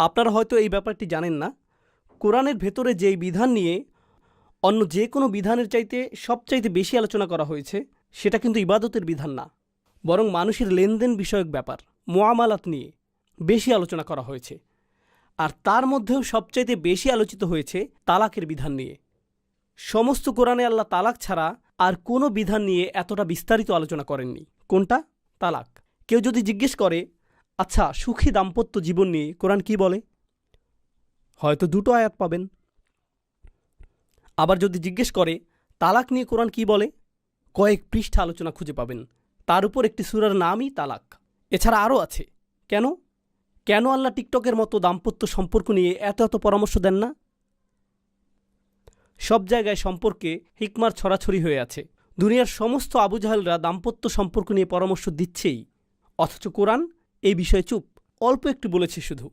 আপনারা হয়তো এই ব্যাপারটি জানেন না, কোরআনের ভেতরে যেই বিধান নিয়ে অন্য যে কোনো বিধানের চাইতে সবচাইতে বেশি আলোচনা করা হয়েছে, সেটা কিন্তু ইবাদতের বিধান না, বরং মানুষের লেনদেন বিষয়ক ব্যাপার, মুআমালাত নিয়ে বেশি আলোচনা করা হয়েছে। আর তার মধ্যেও সবচাইতে বেশি আলোচিত হয়েছে তালাকের বিধান নিয়ে। সমস্ত কোরআনে আল্লাহ তালাক ছাড়া আর কোনো বিধান নিয়ে এতটা বিস্তারিত আলোচনা করেননি। কোনটা? তালাক। কেউ যদি জিজ্ঞেস করে, আচ্ছা সুখী দাম্পত্য জীবন নিয়ে কোরআন কি বলে, হয়তো দুটো আয়াত পাবেন। আবার যদি জিজ্ঞেস করে তালাক নিয়ে কোরআন কি বলে, কয়েক পৃষ্ঠা আলোচনা খুঁজে পাবেন। তার উপর একটি সূরার নামই তালাক। এছাড়া আরও আছে। কেন কেন আল্লাহ টিকটকের মতো দাম্পত্য সম্পর্ক নিয়ে এত এত পরামর্শ দেন না? সব জায়গায় সম্পর্কে হিকমার ছড়াছড়ি হয়ে আছে। দুনিয়ার সমস্ত আবু জাহেলরা দাম্পত্য সম্পর্ক নিয়ে পরামর্শ দিচ্ছেই, অথচ কোরআন এই বিষয়ে চুপ। অল্প একটু বলেছে শুধু।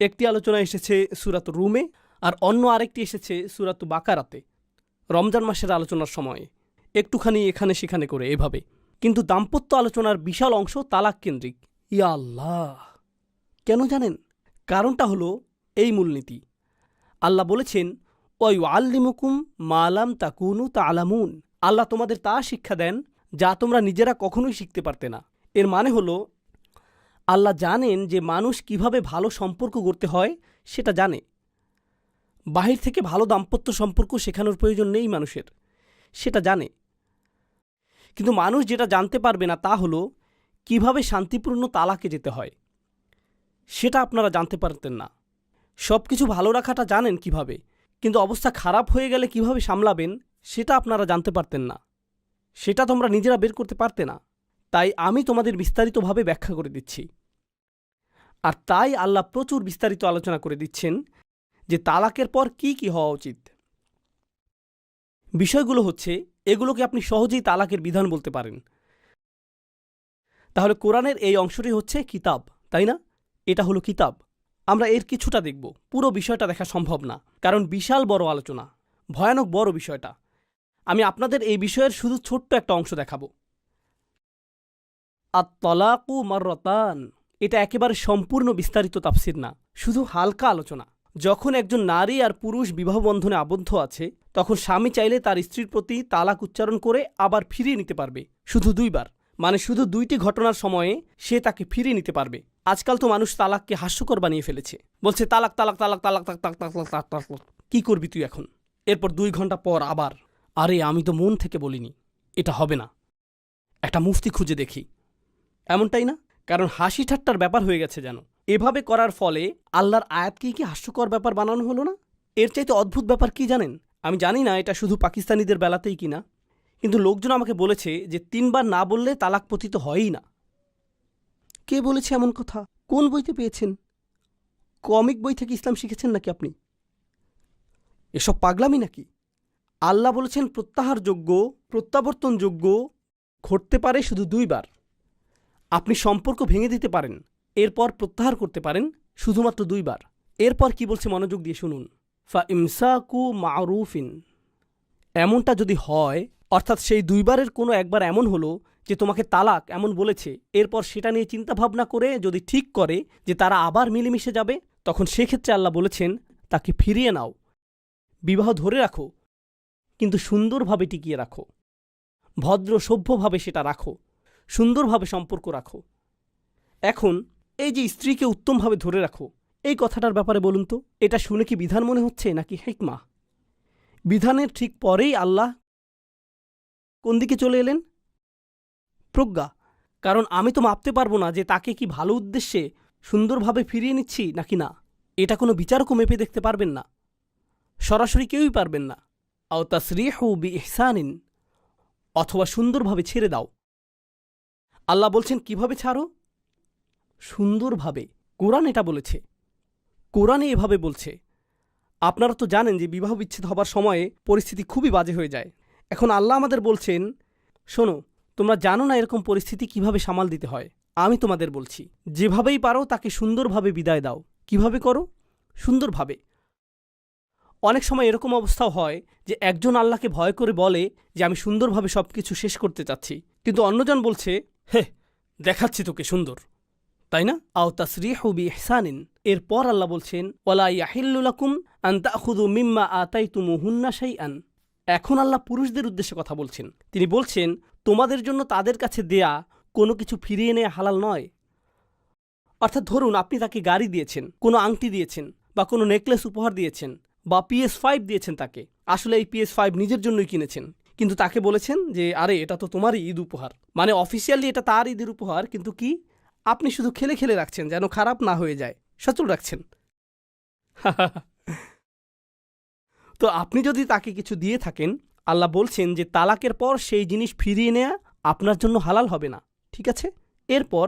একটি আলোচনা এসেছে সূরাত রুমে, আর অন্য আরেকটি এসেছে সূরাত বাকারাতে, রমজান মাসের আলোচনার সময়ে একটুখানি এখানে সেখানে করে এভাবে। কিন্তু দাম্পত্য আলোচনার বিশাল অংশ তালাক কেন্দ্রিক। ইয়া আল্লাহ! কেন জানেন? কারণটা হলো এই মূলনীতি। আল্লাহ বলেছেন, ওয়ায়ুআল্লিমুকুম মা লাম তাকুনু তা'লামুন। আল্লাহ তোমাদের তা শিক্ষা দেন যা তোমরা নিজেরা কখনোই শিখতে পারতে না। এর মানে হলো আল্লাহ জানেন যে মানুষ কিভাবে ভালো সম্পর্ক গড়তে হয় সেটা জানে। বাহির থেকে ভালো দাম্পত্য সম্পর্ক শেখানোর প্রয়োজন নেই মানুষের, সেটা জানে। কিন্তু মানুষ যেটা জানতে পারবে না তা হলো কিভাবে শান্তিপূর্ণ তালাকে যেতে হয়, সেটা আপনারা জানতে পারতেন না। সব কিছু ভালো রাখাটা জানেন কিভাবে, কিন্তু অবস্থা খারাপ হয়ে গেলে কিভাবে সামলাবেন সেটা আপনারা জানতে পারতেন না। সেটা তোমরা নিজেরা বের করতে পারতে না। তাই আমি তোমাদের বিস্তারিতভাবে ব্যাখ্যা করে দিচ্ছি। আর তাই আল্লাহ প্রচুর বিস্তারিত আলোচনা করে দিচ্ছেন যে তালাকের পর কি কি হওয়া উচিত। বিষয়গুলো হচ্ছে, এগুলোকে আপনি সহজেই তালাকের বিধান বলতে পারেন। তাহলে কোরআনের এই অংশটি হচ্ছে কিতাব, তাই না? এটা হলো কিতাব। আমরা এর কিছুটা দেখব, পুরো বিষয়টা দেখা সম্ভব না, কারণ বিশাল বড় আলোচনা, ভয়ানক বড় বিষয়টা। আমি আপনাদের এই বিষয়ের শুধু ছোট্ট একটা অংশ দেখাবো। আত-তালাকু মাররাতান, এটা একেবারে সম্পূর্ণ বিস্তারিত তাফসির না, শুধু হালকা আলোচনা। যখন একজন নারী আর পুরুষ বিবাহ বন্ধনে আবদ্ধ আছে, তখন স্বামী চাইলে তার স্ত্রীর প্রতি তালাক উচ্চারণ করে আবার ফিরিয়ে নিতে পারবে, শুধু 2 বার। মানে শুধু 2টি ঘটনার সময়ে সে তাকে ফিরিয়ে নিতে পারবে। আজকাল তো মানুষ তালাককে হাস্যকর বানিয়ে ফেলেছে, বলছে তালাক তালাক তালাক তালাক তালাক তালাক তালাক তালাক। কি করবি তুই এখন? এরপর 2 ঘন্টা পর আবার, আরে আমি তো মন থেকে বলিনি, এটা হবে না, একটা মুফতি খুঁজে দেখি। এমনটাই না? কারণ হাসি ঠাট্টার ব্যাপার হয়ে গেছে যেন। এভাবে করার ফলে আল্লাহর আয়াতকেই কি হাস্যকর ব্যাপার বানানো হলো না? এর চাইতে অদ্ভুত ব্যাপার কি জানেন? আমি জানি না এটা শুধু পাকিস্তানিদের বেলাতেই কিনা, কিন্তু লোকজন আমাকে বলেছে যে 3 বার না বললে তালাক পতিত হয়ই না। কে বলেছে এমন কথা? কোন বইতে পেয়েছেন? কমিক বই থেকে ইসলাম শিখেছেন নাকি আপনি? এসব পাগলামি নাকি? আল্লাহ বলেছেন প্রত্যাহারযোগ্য, প্রত্যাবর্তনযোগ্য ঘটতে পারে শুধু 2 বার। আপনি সম্পর্ক ভেঙে দিতে পারেন, এরপর প্রত্যাহার করতে পারেন শুধুমাত্র 2 বার। এরপর কি বলছে মনোযোগ দিয়ে শুনুন। ফা ইমসাকু মা'রুফিন। এমনটা যদি হয়, অর্থাৎ সেই 2 বারের কোনো একবার এমন হলো যে তোমাকে তালাক এমন বলেছে, এরপর সেটা নিয়ে চিন্তাভাবনা করে যদি ঠিক করে যে তারা আবার মিলেমিশে যাবে, তখন সেক্ষেত্রে আল্লাহ বলেছেন তাকে ফিরিয়ে নাও, বিবাহ ধরে রাখো, কিন্তু সুন্দরভাবে টিকিয়ে রাখো, ভদ্র সভ্যভাবে সেটা রাখো, সুন্দরভাবে সম্পর্ক রাখো। এখন এই যে স্ত্রীকে উত্তমভাবে ধরে রাখো, এই কথাটার ব্যাপারে বলুন তো, এটা শুনে কি বিধান মনে হচ্ছে নাকি হিকমা? বিধানের ঠিক পরেই আল্লাহ কোন দিকে চলে এলেন? প্রজ্ঞা। কারণ আমি তো মাপতে পারবো না যে তাকে কি ভালো উদ্দেশ্যে সুন্দরভাবে ফিরিয়ে নিচ্ছি নাকি না। এটা কোনো বিচারকও মেপে দেখতে পারবেন না, সরাসরি কেউই পারবেন না। আও তাসরিহু বিইহসানিন, অথবা সুন্দরভাবে ছেড়ে দাও। আল্লাহ বলছেন কিভাবে ছাড়ো? সুন্দরভাবে। কোরআন এটা বলেছে, কোরআনে এভাবে বলছে। আপনারা তো জানেন যে বিবাহ বিচ্ছেদ হবার সময়ে পরিস্থিতি খুবই বাজে হয়ে যায়। এখন আল্লাহ আমাদের বলছেন, শোনো, তোমরা জানো না এরকম পরিস্থিতি কিভাবে সামাল দিতে হয়, আমি তোমাদের বলছি। যেভাবেই পারো তাকে সুন্দরভাবে বিদায় দাও। কিভাবে করো? সুন্দরভাবে। অনেক সময় এরকম অবস্থাও হয় যে একজন আল্লাহকে ভয় করে বলে যে আমি সুন্দরভাবে সব কিছু শেষ করতে চাচ্ছি, কিন্তু অন্যজন বলছে, হে, দেখাচ্ছি তোকে সুন্দর, তাই না? আও তাসরিহু বিইহসানিন, এরপর আল্লাহ বলছেন ওয়ালা ইয়াহিল্লু লাকুম আন তাখুযু মিম্মা আতাইতুমুহুন্না শাইআন। এখন আল্লাহ পুরুষদের উদ্দেশ্যে কথা বলছেন। তিনি বলছেন তোমাদের জন্য তাদের কাছে দেয়া কোনো কিছু ফিরিয়ে নেওয়া হালাল নয়। অর্থাৎ ধরুন আপনি তাকে গাড়ি দিয়েছেন, কোনো আংটি দিয়েছেন, বা কোনো নেকলেস উপহার দিয়েছেন, বা PS5 দিয়েছেন তাকে। আসলে এই PS5 নিজের জন্যই কিনেছেন, কিন্তু তাকে বলেছেন যে আরে এটা তো তোমারই ঈদ উপহার, মানে অফিসিয়ালি এটা তার ঈদের উপহার, কিন্তু কি আপনি শুধু খেলে খেলে রাখছেন যেন খারাপ না হয়ে যায়, সচল রাখছেন। তো আপনি যদি তাকে কিছু দিয়ে থাকেন, আল্লাহ বলছেন যে তালাকের পর সেই জিনিস ফিরিয়ে নেয়া আপনার জন্য হালাল হবে না। ঠিক আছে। এরপর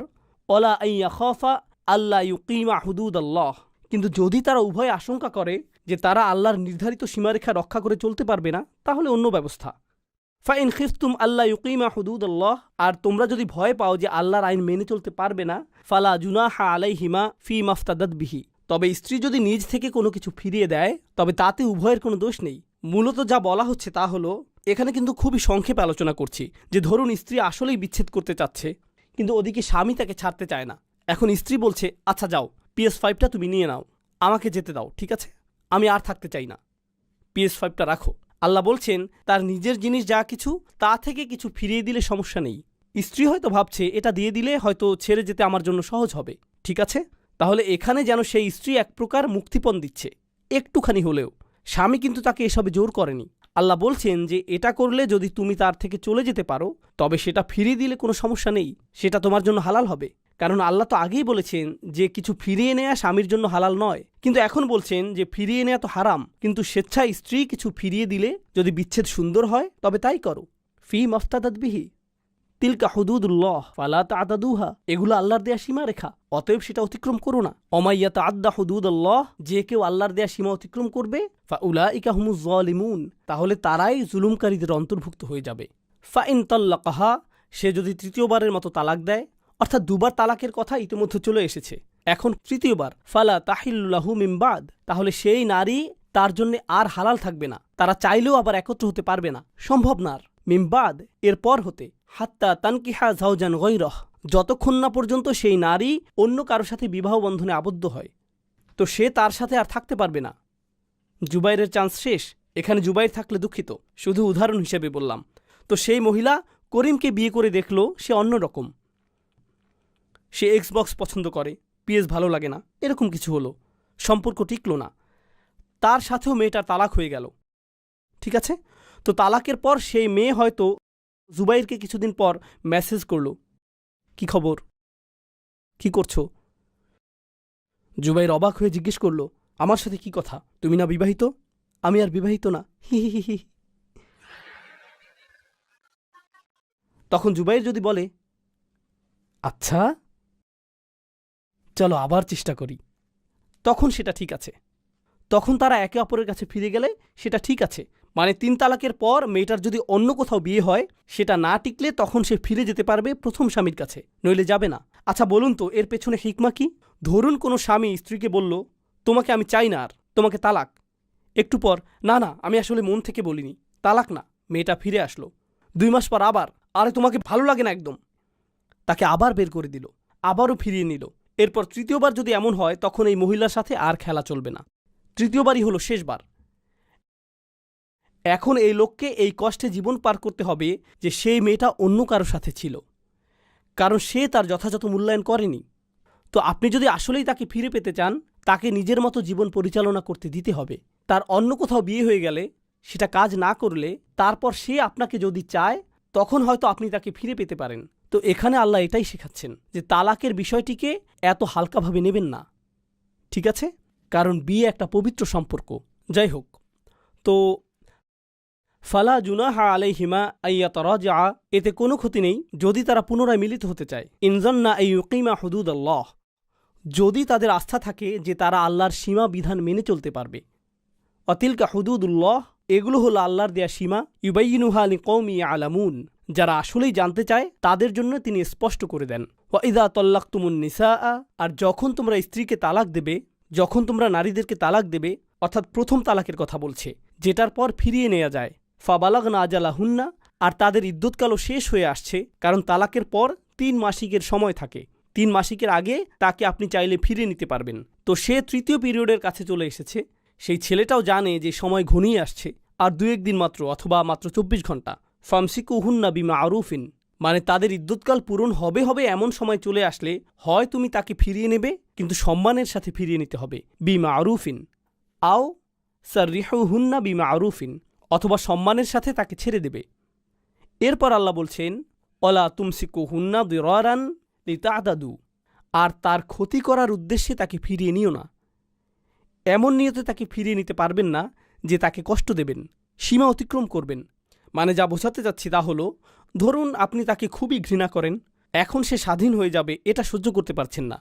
ওয়ালা আইয়া খাফা আল্লাহ ইউকিমা হুদুদাল্লাহ, কিন্তু যদি তারা উভয় আশঙ্কা করে যে তারা আল্লাহর নির্ধারিত সীমারেখা রক্ষা করে চলতে পারবে না, তাহলে অন্য ব্যবস্থা। ফাইন খিফতুম আল্লাহ ইউকিমা হুদুদাল্লাহ, আর তোমরা যদি ভয় পাও যে আল্লাহর আইন মেনে চলতে পারবে না, ফালা জুনাহা আলাইহিমা ফি মাফতাদাত বিহি, তবে স্ত্রী যদি নিজ থেকে কোনো কিছু ফিরিয়ে দেয় তবে তাতে উভয়ের কোনো দোষ নেই। মূলত যা বলা হচ্ছে তা হলো, এখানে কিন্তু খুবই সংক্ষেপে আলোচনা করছি, যে ধরুন স্ত্রী আসলেই বিচ্ছেদ করতে চাচ্ছে, কিন্তু ওদিকে স্বামী তাকে ছাড়তে চায় না। এখন স্ত্রী বলছে আচ্ছা যাও, PS5টা তুমি নিয়ে নাও, আমাকে যেতে দাও, ঠিক আছে, আমি আর থাকতে চাই না, PS5টা রাখো। আল্লাহ বলছেন তার নিজের জিনিস যা কিছু তা থেকে কিছু ফিরিয়ে দিলে সমস্যা নেই। স্ত্রী হয়তো ভাবছে এটা দিয়ে দিলে হয়তো ছেড়ে যেতে আমার জন্য সহজ হবে, ঠিক আছে। তাহলে এখানে যেন সেই স্ত্রী এক প্রকার মুক্তিপণ দিচ্ছে, একটুখানি হলেও। স্বামী কিন্তু তাকে এসবে জোর করেনি। আল্লাহ বলছেন যে এটা করলে যদি তুমি তার থেকে চলে যেতে পারো তবে সেটা ফিরিয়ে দিলে কোনো সমস্যা নেই, সেটা তোমার জন্য হালাল হবে। কারণ আল্লাহ তো আগেই বলেছেন যে কিছু ফিরিয়ে নেওয়া স্বামীর জন্য হালাল নয়, কিন্তু এখন বলছেন যে ফিরিয়ে নেওয়া তো হারাম, কিন্তু স্বেচ্ছায় স্ত্রী কিছু ফিরিয়ে দিলে যদি বিচ্ছেদ সুন্দর হয় তবে তাই করো। ফি মাফতাদাত বিহি তিলকা হুদুদুল্লাহ ফালা তা'তাদুহা, এগুলো আল্লাহর দেয়া সীমারেখা, অতএব সেটা অতিক্রম করো না। অমাইয়া তা'আদ্দা হুদুদাল্লাহ, যে কেউ আল্লাহর দেয়া সীমা অতিক্রম করবে, ফাউলাইকা হুমুজ যালিমুন, তাহলে তারাই জুলুমকারীদের অন্তর্ভুক্ত হয়ে যাবে। ফাইন তাল্লাকাহা, সে যদি তৃতীয়বারের মতো তালাক দেয়, অর্থাৎ দুবার তালাকের কথা ইতিমধ্যে চলে এসেছে, এখন তৃতীয়বার, ফালা তাহিল্লু লাহু মিন বাদ, তাহলে সেই নারী তার জন্য আর হালাল থাকবে না, তারা চাইলেও আবার একত্র হতে পারবে না, সম্ভব না। মিন বাদ, এরপর হতে, হাত্তা তানকিহা যাওজান গায়রাহ, যতক্ষণ না পর্যন্ত সেই নারী অন্য কারো সাথে বিবাহ বন্ধনে আবদ্ধ হয়, তো সে তার সাথে আর থাকতে পারবে না। জুবাইরের চান্স শেষ। এখানে জুবাইর থাকলে দুঃখিত, শুধু উদাহরণ হিসেবে বললাম। তো সেই মহিলা করিমকে বিয়ে করে দেখল সে অন্যরকম, সে এক্সবক্স পছন্দ করে, PS ভালো লাগে না, এরকম কিছু হলো, সম্পর্ক টিকল না, তার সাথেও মেয়েটার তালাক হয়ে গেল, ঠিক আছে। তো তালাকের পর সেই মেয়ে হয়তো জুবাইরকে কিছুদিন পর মেসেজ করলো, কি খবর, কি করছো। জুবাইর অবাক হয়ে জিজ্ঞেস করলো, আমার সাথে কি কথা, তুমি না বিবাহিত। আমি আর বিবাহিত না, হি হি হি হি। তখন জুবাইর যদি বলে আচ্ছা চলো আবার চেষ্টা করি, তখন সেটা ঠিক আছে, তখন তারা একে অপরের কাছে ফিরে গেলে সেটা ঠিক আছে। মানে 3 তালাকের পর মেয়েটার যদি অন্য কোথাও বিয়ে হয়, সেটা না টিকলে তখন সে ফিরে যেতে পারবে প্রথম স্বামীর কাছে, নইলে যাবে না। আচ্ছা বলুন তো এর পেছনে হিকমা কি। ধরুন কোনো স্বামী স্ত্রীকে বলল তোমাকে আমি চাই না আর, তোমাকে তালাক। একটু পর না না আমি আসলে মন থেকে বলিনি, তালাক না। মেয়েটা ফিরে আসলো 2 মাস পর আবার, আরে তোমাকে ভালো লাগে না একদম, তাকে আবার বের করে দিল, আবারও ফিরিয়ে নিল। এরপর তৃতীয়বার যদি এমন হয় তখন এই মহিলার সাথে আর খেলা চলবে না, তৃতীয়বারই হলো শেষবার। এখন এই লোককে এই কষ্টে জীবন পার করতে হবে যে সেই মেয়েটা অন্য কারো সাথে ছিল, কারণ সে তার যথাযথ মূল্যায়ন করেনি। তো আপনি যদি আসলেই তাকে ফিরে পেতে চান, তাকে নিজের মতো জীবন পরিচালনা করতে দিতে হবে। তার অন্য কোথাও বিয়ে হয়ে গেলে, সেটা কাজ না করলে, তারপর সে আপনাকে যদি চায় তখন হয়তো আপনি তাকে ফিরে পেতে পারেন। তো এখানে আল্লাহ এটাই শেখাচ্ছেন যে তালাকের বিষয়টিকে এত হালকাভাবে নেবেন না, ঠিক আছে, কারণ বিয়ে একটা পবিত্র সম্পর্ক। যাই হোক, তো ফালা জুনাহা আলাইহিমা আইয়াতারাজা, এতে কোনো ক্ষতি নেই যদি তারা পুনরায় মিলিত হতে চায়। ইনজান্না আইয়ুকিমা হুদুদাল্লাহ, যদি তাদের আস্থা থাকে যে তারা আল্লাহর সীমা বিধান মেনে চলতে পারবে। অতিলকা হুদুদুল্লাহ, এগুলো হলো আল্লাহর দেয়া সীমা। ইউবাইয়িনুহা লিকওমি ইয়ালামুন, যারা আসলেই জানতে চায় তাদের জন্য তিনি স্পষ্ট করে দেন। ওয়া ইযা তাল্লাকতুমুন নিসাআ, আর যখন তোমরা স্ত্রীকে তালাক দেবে, যখন তোমরা নারীদেরকে তালাক দেবে, অর্থাৎ প্রথম তালাকের কথা বলছে, যেটার পর ফিরিয়ে নেওয়া যায়, ফাবালাগনা আজালাহুন্না, আর তাদের ইদ্যুৎকালও শেষ হয়ে আসছে, কারণ তালাকের পর 3 মাসিকের সময় থাকে। 3 মাসিকের আগে তাকে আপনি চাইলে ফিরিয়ে নিতে পারবেন। তো সে তৃতীয় পিরিয়ডের কাছে চলে এসেছে। সেই ছেলেটাও জানে যে সময় ঘনিয়ে আসছে, আর 2-1 দিন মাত্র, অথবা মাত্র 24 ঘন্টা। ফামসিকুহুন্না বিমা'রুফিন, মানে তাদের ইদ্যৎকাল পূরণ হবে এমন সময় চলে আসলে হয় তুমি তাকে ফিরিয়ে নেবে, কিন্তু সম্মানের সাথে ফিরিয়ে নিতে হবে, বিমা'রুফিন। আও সাররিহুহুন্না বিমা'রুফিন, অথবা সম্মানের সাথে তাকে ছেড়ে দেবে। এরপর আল্লাহ বলছেন, ওয়ালা তুমসিকুহুন্না দিরারান লিতা'তাদু, আর তার ক্ষতি করার উদ্দেশ্যে তাকে ফিরিয়ে নিও না। এমন নিয়তে তাকে ফিরিয়ে নিতে পারবেন না যে তাকে কষ্ট দেবেন, সীমা অতিক্রম করবেন। মানে যা বোঝাতে চাচ্ছি তা হলো, ধরুন আপনি তাকে খুবই ঘৃণা করেন, এখন সে স্বাধীন হয়ে যাবে এটা সহ্য করতে পারছেন না,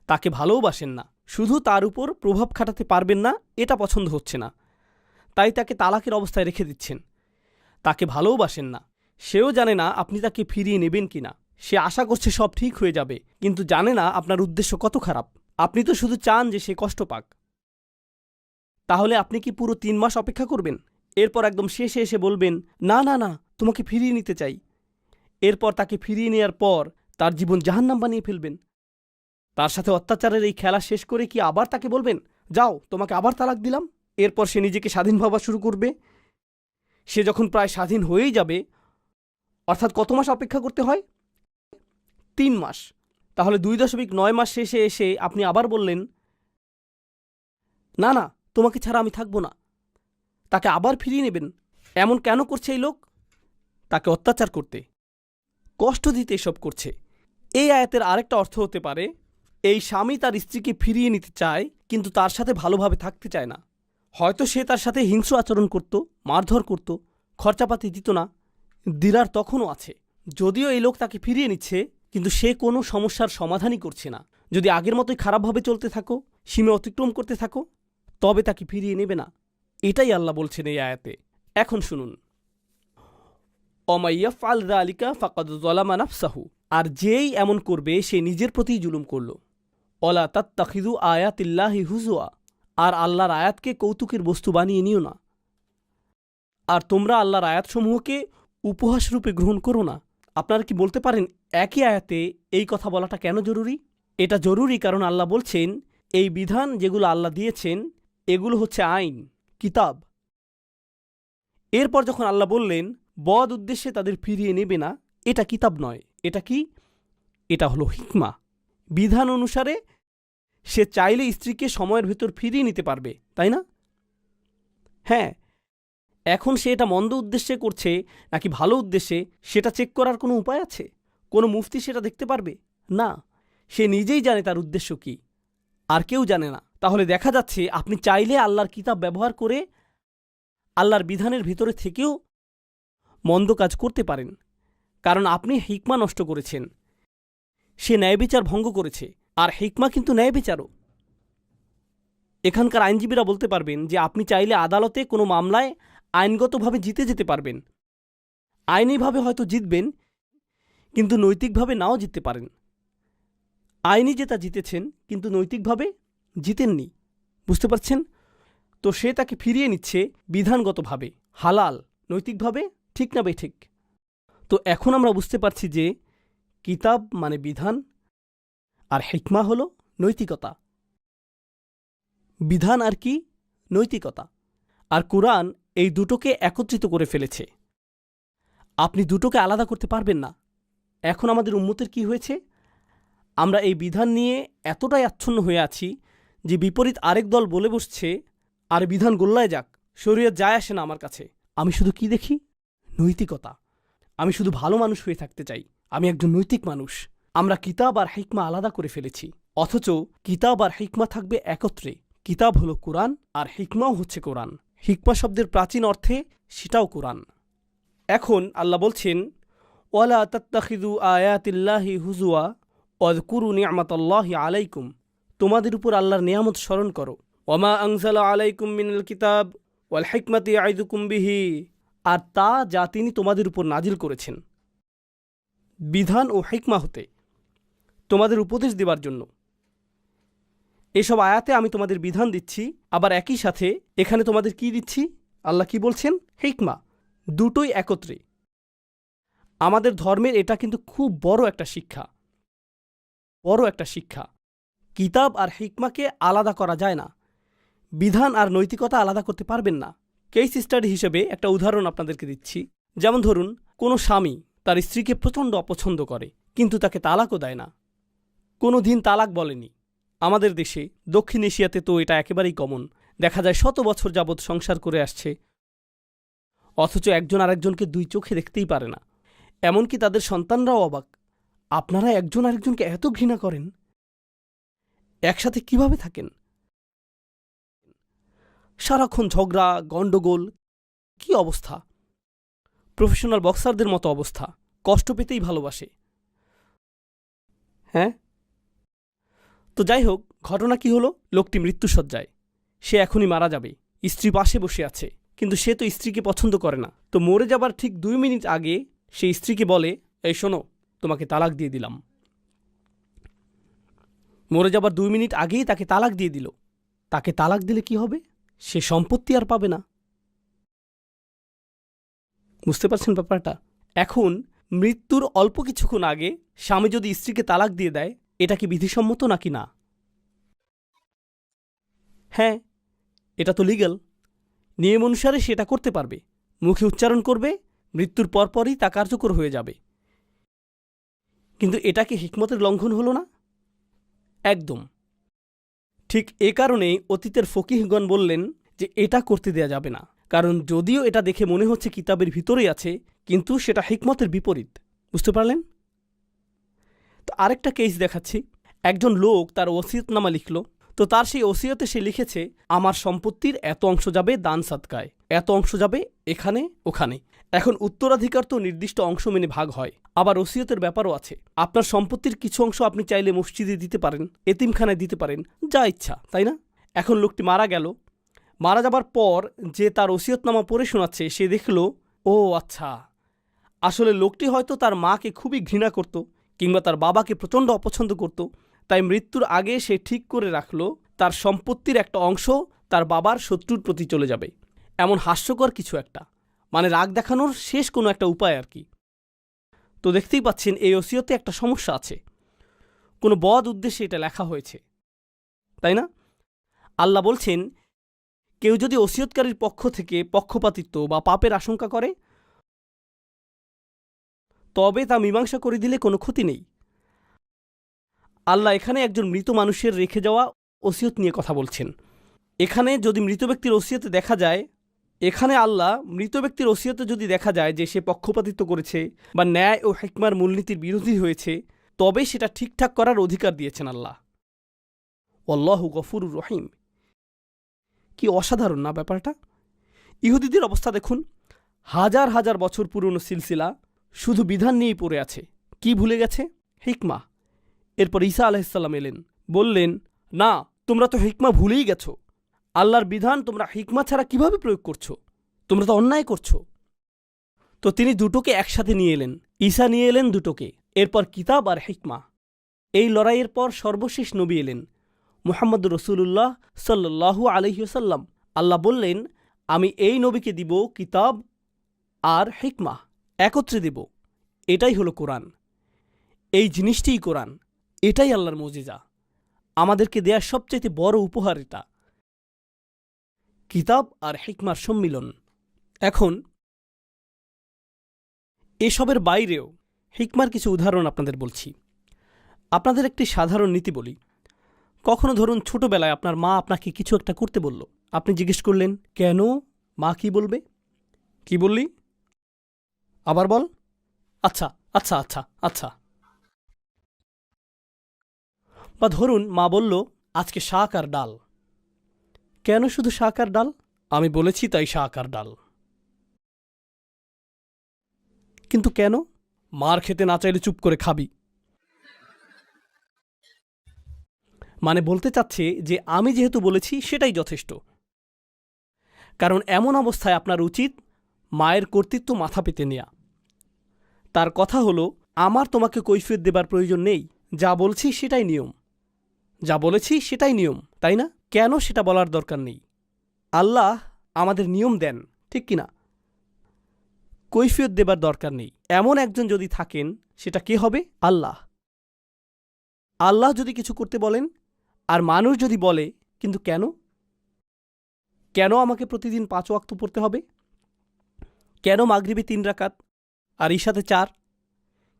তাকে ভালোবাসেন না, শুধু তার উপর প্রভাব খাটাতে পারবেন না এটা পছন্দ হচ্ছে না, তাই তাকে তালাকের অবস্থায় রেখে দিচ্ছেন। তাকে ভালোবাসেন না, সেও জানে না আপনি তাকে ফিরিয়ে নেবেন কিনা। সে আশা করছে সব ঠিক হয়ে যাবে, কিন্তু জানে না আপনার উদ্দেশ্য কত খারাপ। আপনি তো শুধু চান যে সে কষ্ট পাক। তাহলে আপনি কি পুরো 3 মাস অপেক্ষা করবেন? এরপর একদম শেষে এসে বলবেন, না না না, তোমাকে ফিরিয়ে নিতে চাই। এরপর তাকে ফিরিয়ে নেওয়ার পর তার জীবন জাহান্নাম বানিয়ে ফেলবেন। তার সাথে অত্যাচারের এই খেলা শেষ করে কি আবার তাকে বলবেন, যাও তোমাকে আবার তালাক দিলাম? এরপর সে নিজেকে স্বাধীন ভাবা শুরু করবে। সে যখন প্রায় স্বাধীন হয়েই যাবে, অর্থাৎ কত মাস অপেক্ষা করতে হয়? 3 মাস। তাহলে 2.9 মাস শেষে এসে আপনি আবার বললেন, না না, তোমাকে ছাড়া আমি থাকবো না। তাকে আবার ফিরিয়ে নেবেন। এমন কেন করছে এই লোক? তাকে অত্যাচার করতে, কষ্ট দিতে এসব করছে। এই আয়াতের আরেকটা অর্থ হতে পারে, এই স্বামী তার স্ত্রীকে ফিরিয়ে নিতে চায়, কিন্তু তার সাথে ভালোভাবে থাকতে চায় না। হয়তো সে তার সাথে হিংস্র আচরণ করত, মারধর করত, খরচাপাতি দিত না, দিরার তখনও আছে। যদিও এই লোক তাকে ফিরিয়ে নিচ্ছে, কিন্তু সে কোনো সমস্যার সমাধানই করছে না। যদি আগের মতোই খারাপভাবে চলতে থাকো, সীমা অতিক্রম করতে থাকো, তবে তাকে ফিরিয়ে নেবে না। এটাই আল্লাহ বলছেন এই আয়াতে। এখন শুনুন, অমাইয়াফআল যালিকা ফাকাদ যালামা নাফসাহু, আর যেই এমন করবে সে নিজের প্রতিই জুলুম করল। ওয়ালা তাত্তাখিযু আয়াতিল্লাহি হুজুয়া, আর আল্লাহর আয়াতকে কৌতুকের বস্তু বানিয়ে নিও না। আর তোমরা আল্লাহর আয়াতসমূহকে উপহাসরূপে গ্রহণ করো না। আপনারা কি বলতে পারেন একই আয়াতে এই কথা বলাটা কেন জরুরি? এটা জরুরি কারণ আল্লাহ বলছেন, এই বিধান যেগুলো আল্লাহ দিয়েছেন এগুলো হচ্ছে আইন, কিতাব। এরপর যখন আল্লাহ বললেন বদ উদ্দেশ্যে তাদের ফিরিয়ে নেবে না, এটা কিতাব নয়, এটা কি? এটা হলো হিকমা। বিধান অনুসারে সে চাইলে স্ত্রীকে সময়ের ভেতর ফিরিয়ে নিতে পারবে, তাই না? হ্যাঁ, এখন সে এটা মন্দ উদ্দেশ্যে করছে নাকি ভালো উদ্দেশ্যে সেটা চেক করার কোনো উপায় আছে? কোনো মুফতি সেটা দেখতে পারবে না। সে নিজেই জানে তার উদ্দেশ্য কি, আর কেউ জানে না। তাহলে দেখা যাচ্ছে আপনি চাইলে আল্লাহর কিতাব ব্যবহার করে আল্লাহর বিধানের ভিতরে থেকেও মন্দ কাজ করতে পারেন, কারণ আপনি হিকমা নষ্ট করেছেন। সে ন্যায়বিচার ভঙ্গ করেছে, আর হিকমা কিন্তু ন্যায়বিচারও। এখানকার আইনজীবীরা বলতে পারবেন যে আপনি চাইলে আদালতে কোনো মামলায় আইনগতভাবে জিতে যেতে পারবেন। আইনিভাবে হয়তো জিতবেন, কিন্তু নৈতিকভাবে নাও জিততে পারেন। আইনি জেতা জিতেছেন, কিন্তু নৈতিকভাবে জিতেননি। বুঝতে পারছেন? তো সে তাকে ফিরিয়ে নিচ্ছে বিধানগতভাবে, হালাল, নৈতিকভাবে ঠিক না বেঠিক। তো এখন আমরা বুঝতে পারছি যে কিতাব মানে বিধান, আর হিকমা হলো নৈতিকতা। বিধান আর কি? নৈতিকতা। আর কুরআন এই দুটোকে একত্রিত করে ফেলেছে। আপনি দুটোকে আলাদা করতে পারবেন না। এখন আমাদের উম্মতের কি হয়েছে? আমরা এই বিধান নিয়ে এতটাই আচ্ছন্ন হয়ে আছি যে বিপরীত আরেক দল বলে বসছে, আর বিধান গোল্লায় যাক, শরীয়ত যায় আসে না আমার কাছে। আমি শুধু কি দেখি? নৈতিকতা। আমি শুধু ভালো মানুষ হয়ে থাকতে চাই, আমি একজন নৈতিক মানুষ। আমরা কিতাব আর হিকমা আলাদা করে ফেলেছি, অথচ কিতাব আর হিকমা থাকবে একত্রে। কিতাব হলো কোরআন, আর হিকমাও হচ্ছে কোরআন। হিকমা শব্দের প্রাচীন অর্থে সেটাও কোরআন। এখন আল্লাহ বলছেন, ওয়ালা তাত্তাখিযু আয়াতিল্লাহি হুজুয়া ওয়াযকুরু নি'মাতাল্লাহি আলাইকুম, তোমাদের উপর আল্লাহর নিয়ামত স্মরণ করো। ওয়ামা আনজালা আলাইকুম মিনাল কিতাব ওয়াল হিকমাতি ইয়াইযুকুম বিহি, আর তা যা তিনি তোমাদের উপর নাজিল করেছেন, বিধান ও হিকমা হতে, তোমাদের উপদেশ দেবার জন্য। এসব আয়াতে আমি তোমাদের বিধান দিচ্ছি, আবার একই সাথে এখানে তোমাদের কি দিচ্ছি? আল্লাহ কি বলছেন? হিকমা। দুটোই একত্রে। আমাদের ধর্মের এটা কিন্তু খুব বড় একটা শিক্ষা। বড় একটা শিক্ষা। কিতাব আর হিকমাকে আলাদা করা যায় না। বিধান আর নৈতিকতা আলাদা করতে পারবেন না। কেস স্টাডি হিসেবে একটা উদাহরণ আপনাদেরকে দিচ্ছি। যেমন ধরুন, কোনো স্বামী তার স্ত্রীকে প্রচণ্ড অপছন্দ করে, কিন্তু তাকে তালাকও দেয় না, কোনো দিন তালাক বলেনি। আমাদের দেশে, দক্ষিণ এশিয়াতে তো এটা একেবারেই কমন। দেখা যায় শত বছর যাবৎ সংসার করে আসছে, অথচ একজন আরেকজনকে দুই চোখে দেখতেই পারে না। এমনকি তাদের সন্তানরাও অবাক, আপনারা একজন আরেকজনকে এত ঘৃণা করেন, একসাথে কিভাবে থাকেন? সারাক্ষণ ঝগড়া, গণ্ডগোল, কি অবস্থা! প্রফেশনাল বক্সারদের মতো অবস্থা, কষ্ট পেতেই ভালোবাসে। হ্যাঁ, তো যাই হোক, ঘটনা কি হলো? লোকটি মৃত্যুশয্যায়, সে এখনই মারা যাবে। স্ত্রী পাশে বসে আছে, কিন্তু সে তো স্ত্রীকে পছন্দ করে না। তো মরে যাবার ঠিক 2 মিনিট আগে সে স্ত্রীকে বলে, এই শোনো, তোমাকে তালাক দিয়ে দিলাম। মরে যাবার 2 মিনিট আগেই তাকে তালাক দিয়ে দিল। তাকে তালাক দিলে কি হবে? সে সম্পত্তি আর পাবে না। বুঝতে পারছেন ব্যাপারটা? এখন মৃত্যুর অল্প কিছুক্ষণ আগে স্বামী যদি স্ত্রীকে তালাক দিয়ে দেয়, এটা কি বিধিসম্মত নাকি না? হ্যাঁ, এটা তো লিগ্যাল। নিয়ম অনুসারে সেটা করতে পারবে, মুখে উচ্চারণ করবে, মৃত্যুর পরপরই তা কার্যকর হয়ে যাবে। কিন্তু এটা কি হিকমতের লঙ্ঘন হলো না? একদম ঠিক। এ কারণেই অতীতের ফকিহগণ বললেন যে এটা করতে দেয়া যাবে না, কারণ যদিও এটা দেখে মনে হচ্ছে কিতাবের ভিতরেই আছে, কিন্তু সেটা হিকমতের বিপরীত। বুঝতে পারলেন? তো আরেকটা কেস দেখাচ্ছি। একজন লোক তার ওসিয়তনামা লিখল। তো তার সেই ওসিয়তে সে লিখেছে, আমার সম্পত্তির এত অংশ যাবে দান সাদকায়, এত অংশ যাবে এখানে ওখানে। এখন উত্তরাধিকার তো নির্দিষ্ট অংশ মেনে ভাগ হয়, আবার ওসিয়তের ব্যাপারও আছে। আপনার সম্পত্তির কিছু অংশ আপনি চাইলে মসজিদে দিতে পারেন, এতিমখানায় দিতে পারেন, যা ইচ্ছা, তাই না? এখন লোকটি মারা গেল। মারা যাবার পর যে তার ওসিয়তনামা পড়ে শোনাচ্ছে, সে দেখল, ও আচ্ছা, আসলে লোকটি হয়তো তার মাকে খুবই ঘৃণা করত, কিংবা তার বাবাকে প্রচণ্ড অপছন্দ করত। তাই মৃত্যুর আগে সে ঠিক করে রাখল তার সম্পত্তির একটা অংশ তার বাবার শত্রুর প্রতি চলে যাবে। এমন হাস্যকর কিছু একটা, মানে রাগ দেখানোর শেষ কোনো একটা উপায় আর কি। তো দেখতেই পাচ্ছেন এই ওসিয়তে একটা সমস্যা আছে, কোনো বদ উদ্দেশ্যে এটা লেখা হয়েছে, তাই না? আল্লাহ বলছেন, কেউ যদি ওসিয়তকারীর পক্ষ থেকে পক্ষপাতিত্ব বা পাপের আশঙ্কা করে, তবে তা মীমাংসা করে দিলে কোনো ক্ষতি নেই। আল্লাহ এখানে একজন মৃত মানুষের রেখে যাওয়া ওসিয়ত নিয়ে কথা বলছেন। এখানে যদি মৃত ব্যক্তির ওসিয়তে দেখা যায়, এখানে আল্লাহ মৃত ব্যক্তির ওসিয়তে যদি দেখা যায় যে সে পক্ষপাতিত্ব করেছে বা ন্যায় ও হিকমার মূলনীতির বিরোধী হয়েছে, তবে সেটা ঠিকঠাক করার অধিকার দিয়েছেন আল্লাহ। আল্লাহু গফুরুর রহিম। কি অসাধারণ না ব্যাপারটা? ইহুদিদের অবস্থা দেখুন, হাজার হাজার বছর পুরনো সিলসিলা শুধু বিধান নিয়েই পড়ে আছে। কি ভুলে গেছে? হিকমা। এরপর ঈসা আলাইহিসসালাম এলেন, বললেন, না, তোমরা তো হিকমা ভুলেই গেছো। আল্লাহর বিধান তোমরা হিকমা ছাড়া কিভাবে প্রয়োগ করছো? তোমরা তো অন্যায় করছো। তো তিনি দুটোকে একসাথে নিয়ে এলেন। ঈসা নিয়ে এলেন দুটোকে, এরপর কিতাব আর হিকমা। এই লড়াইয়ের পর সর্বশেষ নবী এলেন, মুহাম্মদ রসুল্লাহ সাল্লাল্লাহু আলাইহি ওয়াসাল্লাম। আল্লাহ বললেন, আমি এই নবীকে দিব কিতাব আর হিকমা, একত্রে দেব। এটাই হলো কোরআন। এই জিনিসটিই কোরআন। এটাই আল্লাহর মুজিজা। আমাদেরকে দেয়া সবচেয়ে বড় উপহার এটা, কিতাব আর হিকমার সম্মিলন। এখন এসবের বাইরেও হিকমার কিছু উদাহরণ আপনাদের বলছি। আপনাদের একটি সাধারণ নীতি বলি। কখনো ধরুন ছোটবেলায় আপনার মা আপনাকে কিছু একটা করতে বলল, আপনি জিজ্ঞেস করলেন, কেন? মা কি বলবে? কি বললি? আবার বল। আচ্ছা আচ্ছা আচ্ছা আচ্ছা। বা ধরুন মা বলল, আজকে শাক আর ডাল। কেন শুধু শাক আর ডাল? আমি বলেছি তাই শাক আর ডাল। কিন্তু কেন? মার খেতে না চাইলে চুপ করে খাবি। মানে বলতে চাচ্ছে যে আমি যেহেতু বলেছি সেটাই যথেষ্ট। কারণ এমন অবস্থায় আপনার উচিত মায়ের কর্তৃত্ব মাথা পেতে নেয়া। তার কথা হলো, আমার তোমাকে কৈফিয়ত দেবার প্রয়োজন নেই, যা বলছি সেটাই নিয়ম, যা বলেছি সেটাই নিয়ম, তাই না? কেন সেটা বলার দরকার নেই। আল্লাহ আমাদের নিয়ম দেন, ঠিক কিনা? কৈফিয়ত দেবার দরকার নেই। এমন একজন যদি থাকেন, সেটা কে হবে? আল্লাহ। আল্লাহ যদি কিছু করতে বলেন আর মানুষ যদি বলে কিন্তু কেন, কেন আমাকে প্রতিদিন 5 ওয়াক্ত পড়তে হবে, কেন মাগরিবে 3 রাকাত আর ঈশাতে 4,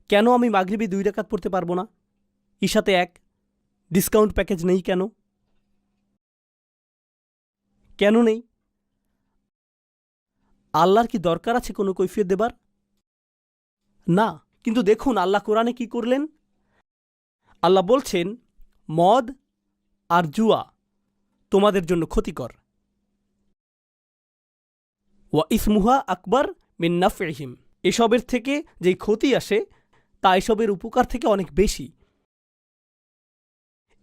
কেন আমি মাগরিবে 2 রাকাত পড়তে পারবো না, ঈশাতে 1, ডিসকাউন্ট প্যাকেজ নেই কেন, কেন নেই? আল্লাহর কি দরকার আছে কোনো কৈফিয়ত দেবার? না। কিন্তু দেখুন আল্লাহ কোরআনে কি করলেন। আল্লাহ বলছেন মদ আর জুয়া তোমাদের জন্য ক্ষতিকর। ওয়া ইসমুহা আকবর মিন নাফইহিম, এসবের থেকে যেই ক্ষতি আসে তা এসবের উপকার থেকে অনেক বেশি।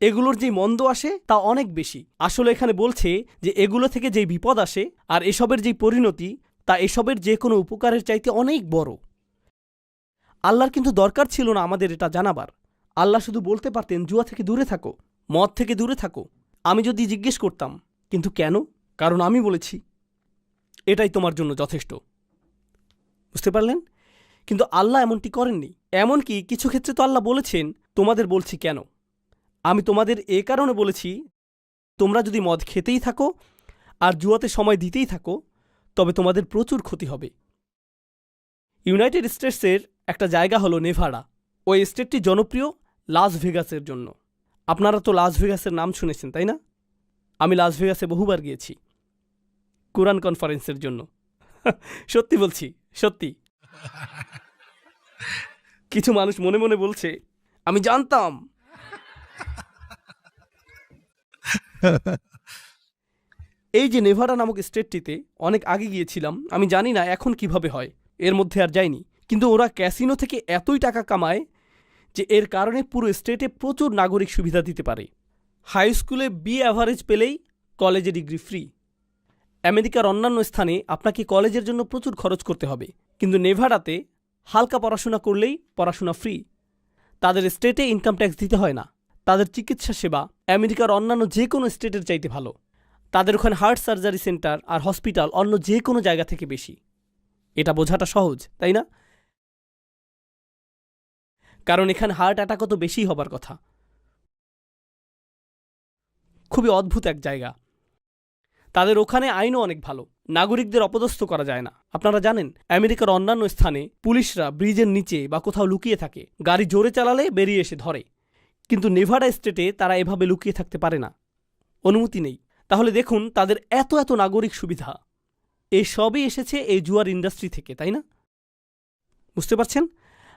এগুলোর যেই মন্দ আসে তা অনেক বেশি। আসলে এখানে বলছে যে এগুলো থেকে যেই বিপদ আসে আর এসবের যেই পরিণতি তা এসবের যে কোনো উপকারের চাইতে অনেক বড়। আল্লাহর কিন্তু দরকার ছিল না আমাদের এটা জানাবার। আল্লাহ শুধু বলতে পারতেন জুয়া থেকে দূরে থাকো, মদ থেকে দূরে থাকো। আমি যদি জিজ্ঞেস করতাম কিন্তু কেন, কারণ আমি বলেছি, এটাই তোমার জন্য যথেষ্ট। বুঝতে পারলেন? কিন্তু আল্লাহ এমনটি করেননি। এমনকি কিছু ক্ষেত্রে তো আল্লাহ বলেছেন তোমাদের বলছি কেন, আমি তোমাদের এ কারণে বলেছি তোমরা যদি মদ খেতেই থাকো আর জুয়াতে সময় দিতেই থাকো তবে তোমাদের প্রচুর ক্ষতি হবে। ইউনাইটেড স্টেটসের একটা জায়গা হলো নেভাডা। ওই স্টেটটি জনপ্রিয় লাস ভেগাসের জন্য। আপনারা তো লাস ভেগাসের নাম শুনেছেন তাই না? আমি লাস ভেগাসে বহুবার গিয়েছি কোরআন কনফারেন্সের জন্য। সত্যি বলছি, সত্যি। কিছু মানুষ মনে মনে বলছে আমি জানতাম। এই যে নেভাডা নামক স্টেটটিতে অনেক আগে গিয়েছিলাম, আমি জানি না এখন কিভাবে হয়, এর মধ্যে আর যাইনি। কিন্তু ওরা ক্যাসিনো থেকে এতই টাকা কামায় যে এর কারণে পুরো স্টেটে প্রচুর নাগরিক সুবিধা দিতে পারে। হাই স্কুলে বি অ্যাভারেজ পেলেই কলেজে ডিগ্রি ফ্রি। আমেরিকার অন্যান্য স্থানে আপনাকে কলেজের জন্য প্রচুর খরচ করতে হবে, কিন্তু নেভাডাতে হালকা পড়াশোনা করলেই পড়াশোনা ফ্রি। তাদের স্টেটে ইনকাম ট্যাক্স দিতে হয় না। তাদের চিকিৎসা সেবা আমেরিকার অন্যান্য যে কোনো স্টেটের চাইতে ভালো। তাদের ওখানে হার্ট সার্জারি সেন্টার আর হসপিটাল অন্য যে কোনো জায়গা থেকে বেশি। এটা বোঝাটা সহজ তাই না? কারণ এখানে হার্ট অ্যাটাকও তো বেশি হবার কথা। খুবই অদ্ভুত এক জায়গা। তাদের ওখানে আইনও অনেক ভালো, নাগরিকদের অপদস্থ করা যায় না। আপনারা জানেন আমেরিকার অন্যান্য স্থানে পুলিশরা ব্রিজের নিচে বা কোথাও লুকিয়ে থাকে, গাড়ি জোরে চালালে বেরিয়ে এসে ধরে। কিন্তু নেভাডা স্টেটে তারা এভাবে লুকিয়ে থাকতে পারে না, অনুমতি নেই। তাহলে দেখুন তাদের এত এত নাগরিক সুবিধা, এই সবই এসেছে এই জুয়ার ইন্ডাস্ট্রি থেকে, তাই না? বুঝতে পারছেন?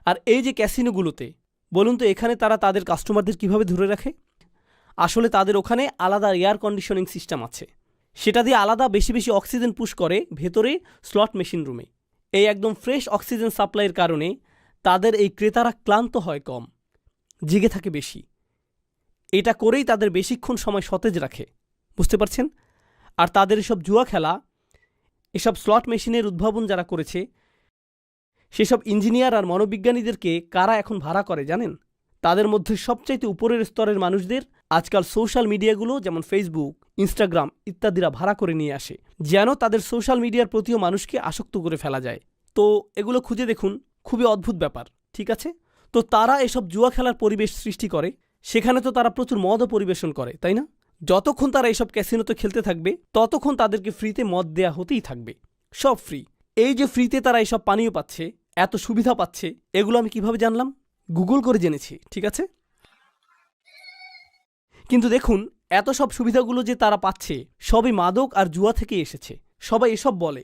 আর এই যে ক্যাসিনোগুলোতে, বলুন তো এখানে তারা তাদের কাস্টমারদের কিভাবে ধরে রাখে? আসলে তাদের ওখানে আলাদা এয়ার কন্ডিশনিং সিস্টেম আছে, সেটা দিয়ে আলাদা বেশি বেশি অক্সিজেন পুশ করে ভেতরে স্লট মেশিন রুমে। এই একদম ফ্রেশ অক্সিজেন সাপ্লাইয়ের কারণে তাদের এই ক্রেতারা ক্লান্ত হয় কম, জেগে থাকে বেশি। এটা করেই তাদের বেশিক্ষণ সময় সতেজ রাখে। বুঝতে পারছেন? আর তাদের এসব জুয়া খেলা, এসব স্লট মেশিনের উদ্ভাবন যারা করেছে সেসব ইঞ্জিনিয়ার আর মনোবিজ্ঞানীদেরকে কারা এখন ভাড়া করে জানেন? তাদের মধ্যে সবচাইতে উপরের স্তরের মানুষদের আজকাল সোশ্যাল মিডিয়াগুলো যেমন ফেসবুক, ইনস্টাগ্রাম ইত্যাদিরা ভাড়া করে নিয়ে আসে, যেন তাদের সোশ্যাল মিডিয়ার প্রতিও মানুষকে আসক্ত করে ফেলা যায়। তো এগুলো খুঁজে দেখুন, খুবই অদ্ভুত ব্যাপার, ঠিক আছে? তো তারা এসব জুয়া খেলার পরিবেশ সৃষ্টি করে, সেখানে তো তারা প্রচুর মদও পরিবেশন করে, তাই না? যতক্ষণ তারা এইসব ক্যাসিনোতে খেলতে থাকবে ততক্ষণ তাদেরকে ফ্রিতে মদ দেয়া হতেই থাকবে, সব ফ্রি। এই যে ফ্রিতে তারা এইসব পানীয় পাচ্ছে, এত সুবিধা পাচ্ছে, এগুলো আমি কিভাবে জানলাম? গুগল করে জেনেছি, ঠিক আছে? কিন্তু দেখুন এত সব সুবিধাগুলো যে তারা পাচ্ছে সবই মাদক আর জুয়া থেকে এসেছে, সবাই এসব বলে।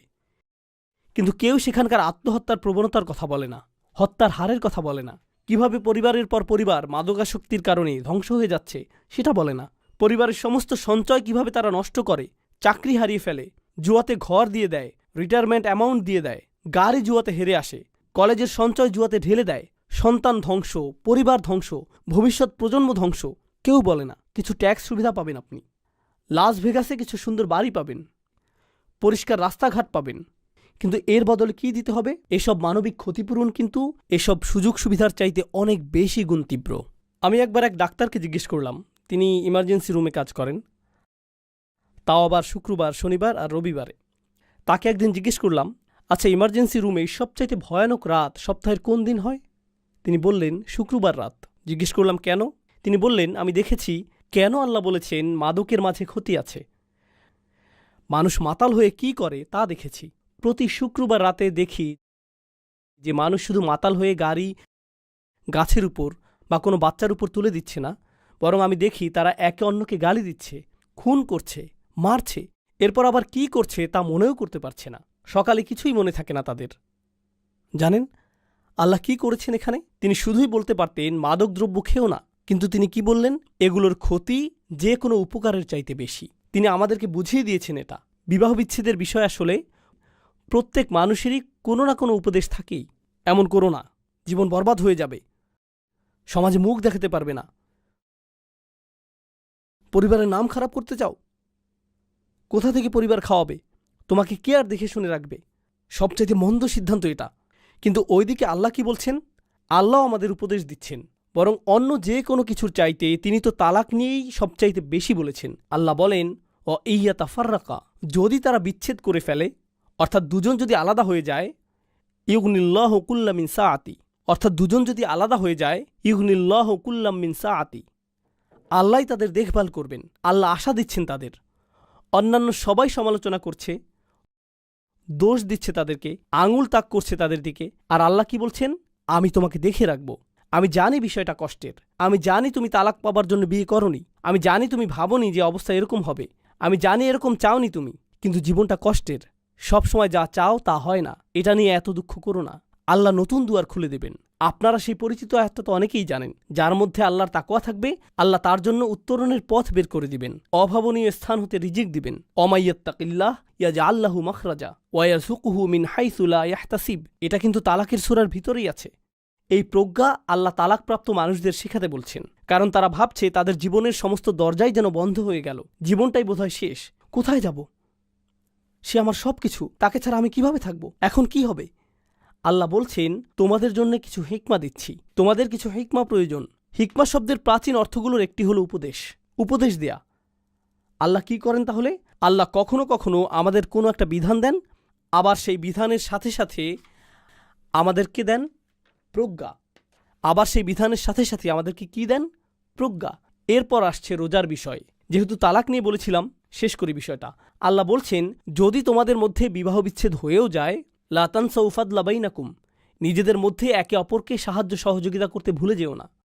কিন্তু কেউ সেখানকার আত্মহত্যার প্রবণতার কথা বলে না, হত্যার হারের কথা বলে না, কিভাবে পরিবারের পর পরিবার মাদকাসক্তির কারণে ধ্বংস হয়ে যাচ্ছে সেটা বলে না। পরিবারের সমস্ত সঞ্চয় কিভাবে তারা নষ্ট করে, চাকরি হারিয়ে ফেলে, জুয়াতে ঘর দিয়ে দেয়, রিটায়ারমেন্ট অ্যামাউন্ট দিয়ে দেয়, গাড়ি জুয়াতে হেরে আসে, কলেজের সঞ্চয় জুয়াতে ঢেলে দেয়, সন্তান ধ্বংস, পরিবার ধ্বংস, ভবিষ্যৎ প্রজন্ম ধ্বংস। কেউ বলে না। কিছু ট্যাক্স সুবিধা পাবেন আপনি, লাস ভেগাসে কিছু সুন্দর বাড়ি পাবেন, পরিষ্কার রাস্তাঘাট পাবেন, কিন্তু এর বদলে কি দিতে হবে? এসব মানবিক ক্ষতিপূরণ কিন্তু এসব সুযোগ সুবিধার চাইতে অনেক বেশি গুণ তীব্র। আমি একবার এক ডাক্তারকে জিজ্ঞেস করলাম, তিনি ইমার্জেন্সি রুমে কাজ করেন, তাও আবার শুক্রবার, শনিবার আর রবিবারে। তাকে একদিন জিজ্ঞেস করলাম, আচ্ছা ইমার্জেন্সি রুমে সবচাইতে ভয়ানক রাত সপ্তাহের কোন দিন হয়? তিনি বললেন শুক্রবার রাত। জিজ্ঞেস করলাম কেন? তিনি বললেন, আমি দেখেছি কেন আল্লাহ বলেছেন মাদকের মাঝে ক্ষতি আছে। মানুষ মাতাল হয়ে কি করে তা দেখেছি। প্রতি শুক্রবার রাতে দেখি যে মানুষ শুধু মাতাল হয়ে গাড়ি গাছের উপর বা কোনো বাচ্চার উপর তুলে দিচ্ছে না, বরং আমি দেখি তারা একে অন্যকে গালি দিচ্ছে, খুন করছে, মারছে, এরপর আবার কি করছে তা মনেও করতে পারছে না। সকালে কিছুই মনে থাকে না তাদের। জানেন আল্লাহ কি করেছেন এখানে? তিনি শুধুই বলতে পারতেন মাদক দ্রব্য খেও না, কিন্তু তিনি কি বললেন? এগুলোর ক্ষতি যে কোনো উপকারের চাইতে বেশি। তিনি আমাদেরকে বুঝিয়ে দিয়েছেন এটা। বিবাহ বিচ্ছেদের বিষয় আসলে প্রত্যেক মানুষেরই কোনো না কোনো উপদেশ থাকেই। এমন করো না, জীবন বরবাদ হয়ে যাবে, সমাজে মুখ দেখাতে পারবে না, পরিবারের নাম খারাপ করতে চাও, কোথা থেকে পরিবার খাওয়াবে, তোমাকে কে আর দেখে শুনে রাখবে? সবচাইতে মন্দ সিদ্ধান্ত এটা। কিন্তু ওইদিকে আল্লাহ কি বলছেন? আল্লাহ আমাদের উপদেশ দিচ্ছেন, বরং অন্য যে কোনো কিছুর চাইতে তিনি তো তালাক নিয়েই সবচাইতে বেশি বলেছেন। আল্লাহ বলেন, ও ইয়া তাফাররাকা, যদি তারা বিচ্ছেদ করে ফেলে, অর্থাৎ দুজন যদি আলাদা হয়ে যায়, ইউগনিল্লাহু কুল্লাম মিন সাআতি, অর্থাৎ দুজন যদি আলাদা হয়ে যায়, ইউগনিল্লাহু কুল্লাম মিন সাআতি, আল্লাহ তাদের দেখভাল করবেন। আল্লাহ আশা দিচ্ছেন তাদের। অন্যান্য সবাই সমালোচনা করছে, দোষ দিচ্ছে তাদেরকে, আঙুল তাক করছে তাদের দিকে, আর আল্লাহ কি বলছেন? আমি তোমাকে দেখে রাখব। আমি জানি বিষয়টা কষ্টের, আমি জানি তুমি তালাক পাবার জন্য বিয়ে করনি, আমি জানি তুমি ভাবনি যে অবস্থা এরকম হবে, আমি জানি এরকম চাওনি তুমি, কিন্তু জীবনটা কষ্টের, সবসময় যা চাও তা হয় না, এটা নিয়ে এত দুঃখ করো না। আল্লাহ নতুন দুয়ার খুলে দেবেন। আপনারা সেই পরিচিত আয়াতটা তো অনেকেই জানেন, যার মধ্যে আল্লাহর তাকওয়া থাকবে, আল্লাহ তার জন্য উত্তরণের পথ বের করে দিবেন, অভাবনীয় স্থান হতে রিজিক দিবেন। অমাইয়াত্তাকিল্লাহ ইয়াজআল লাহু মাখরাজা ওয়া ইয়ারযুকুহু মিন হাইসু লা ইয়াহতাসিব। এটা কিন্তু তালাকের সূরার ভিতরেই আছে। এই প্রজ্ঞা আল্লাহ তালাকপ্রাপ্ত মানুষদের শেখাতে বলছেন, কারণ তারা ভাবছে তাদের জীবনের সমস্ত দরজাই যেন বন্ধ হয়ে গেল, জীবনটাই বোধহয় শেষ। কোথায় যাব? সে আমার সব কিছু, তাকে ছাড়া আমি কিভাবে থাকব? এখন কি হবে? আল্লাহ বলছেন, তোমাদের জন্য কিছু হিকমা দিচ্ছি, তোমাদের কিছু হিকমা প্রয়োজন। হিকমা শব্দের প্রাচীন অর্থগুলোর একটি হলো উপদেশ, উপদেশ দেয়া। আল্লাহ কি করেন তাহলে? আল্লাহ কখনো কখনো আমাদের কোনো একটা বিধান দেন, আবার সেই বিধানের সাথে সাথে আমাদেরকে দেন প্রজ্ঞা, আবার সেই বিধানের সাথে সাথে আমাদেরকে কি দেন? প্রজ্ঞা। এরপর আসছে রোজার বিষয়। যেহেতু তালাক নিয়ে বলেছিলাম, শেষ করি বিষয়টা। আল্লাহ বলছেন, যদি তোমাদের মধ্যে বিবাহ বিচ্ছেদ হয়েও যায়, লা তানসাউ ফাদলা বাইনাকুম, নিজেদের মধ্যে একে অপরকে সাহায্য সহযোগিতা করতে ভুলে যেও না।